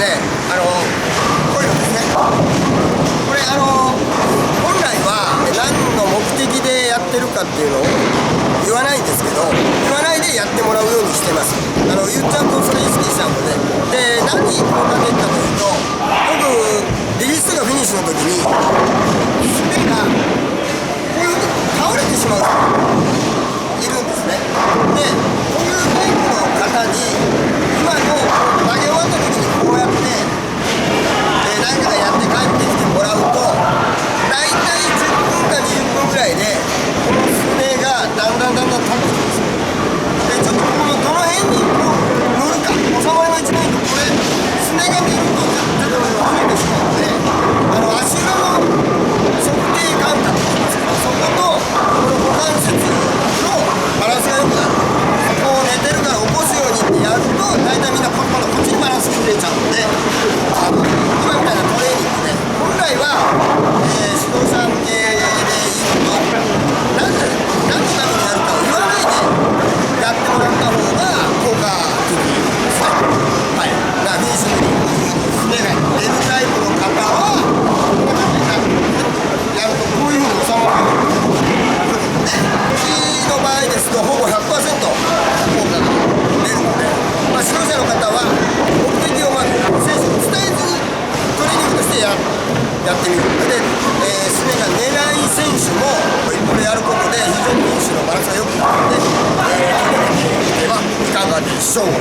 ね、こういうのですね。これ本来は何の目的でやってるかっていうのを言わないんですけど、言わないでやってもらうようにしてます。言っちゃうとそれ意識しちゃうので。で、何に効果的かというと、僕リリースがフィニッシュの時に爪がこういう倒れてしまう人いるんですね。で、こういうタイプの方に今の投げ終わった時にこうやって何かやって帰ってきてもらうと、大体10分か20分ぐらいでこのすねがだんだん立ってきます。で、ちょっとこのどの辺にこう乗るか、収まりの一番いいとこれすねが見るとちょっと増えてしまうので、足裏の測定感覚というんですけど、そことこの股関節のバランスが良くなる。そこを寝てるから起こすようにってやると、大体みんなこっちにバランス崩れちゃうので、今みたいなトレーニングで本来は、指導者向けで言うと、何のためにやるかを言わないでやってもらった方が効果的ですね。はい。だからフィニッシュにすねが出るタイプの方はこんな感じになるやるとこういうふうに収まるようになるので、うちの場合ですとほぼ 100% 効果が出るので、指導者の方は目的をまず選手に伝えずにトレーニングとしてやってみる。で、すねが寝ない選手もこれやることで非常にフィニッシュのバランスが良くなるので、トレーニングしてはいかがでしょうか。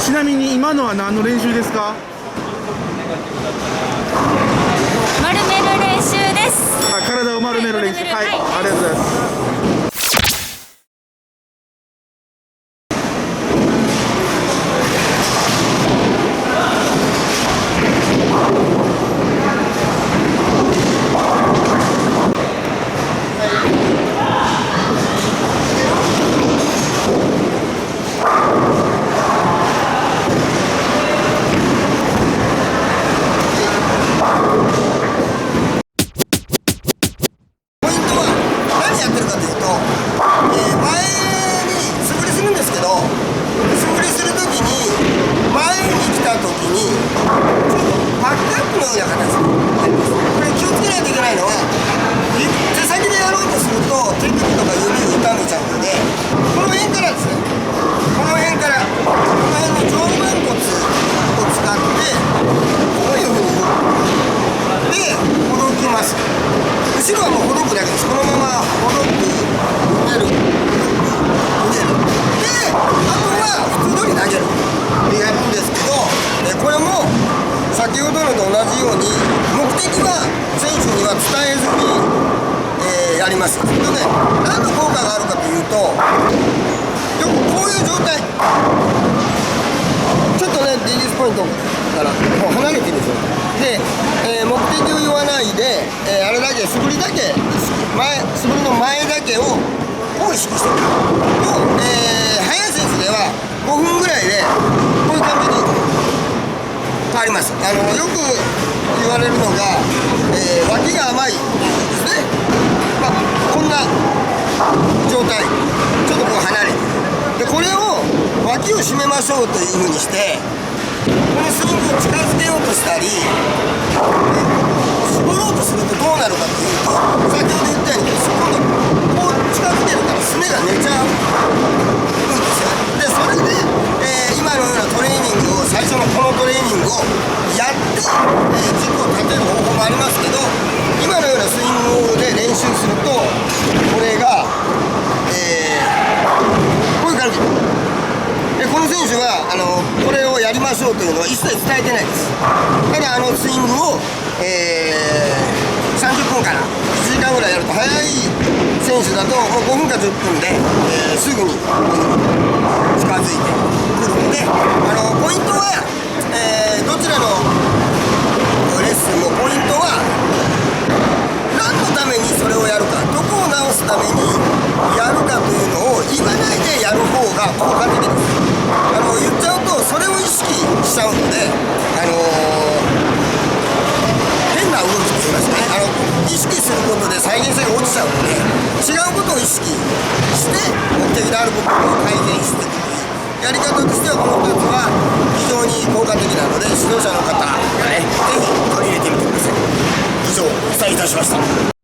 ちなみに今のは何の練習ですか？丸める練習です。体を丸める練習。はい、ありがとうございます。後ろはもうほどくだけです。このままほどく、うねる、で、あとは普通通り投げるでやるんですけど、これも先ほどのと同じように目的は選手には伝えずに、やります。でね、何の効果があるかというと、よくこういう状態、ちょっとねリリースポイントからもう離れてるんですよ。で、目的を言わないで、あれだけ素振りだけ素振りの前だけを意識してると、速い選手では5分ぐらいでこういう感じに変わります。よく言われるのが、脇が甘いですね。こんな状態、ちょっとこう離れて、でこれを脇を締めましょうというふうにして、このスイングを近づけようとしたり、絞ろうとするとどうなるかというと、先ほど言ったようにこう近づけるからすねが切伝えてないです。ただスイングを、30分から1時間ぐらいやると、速い選手だともう5分か10分で、すぐに近づいてくるので、ポイントは、どちらのレッスンもポイントは何のためにそれをやるか、どこを直すためにやるかというのを言わないでやる方が効果的です。言っちゃうとそれを意識しちゃうので、変な動きって言いますかね、意識することで再現性が落ちちゃうので、違うことを意識して目的である部分を改善していくというやり方としては、この2つは非常に効果的なので、指導者の方がね、ぜひ取り入れてみてください。以上お伝えいたしました。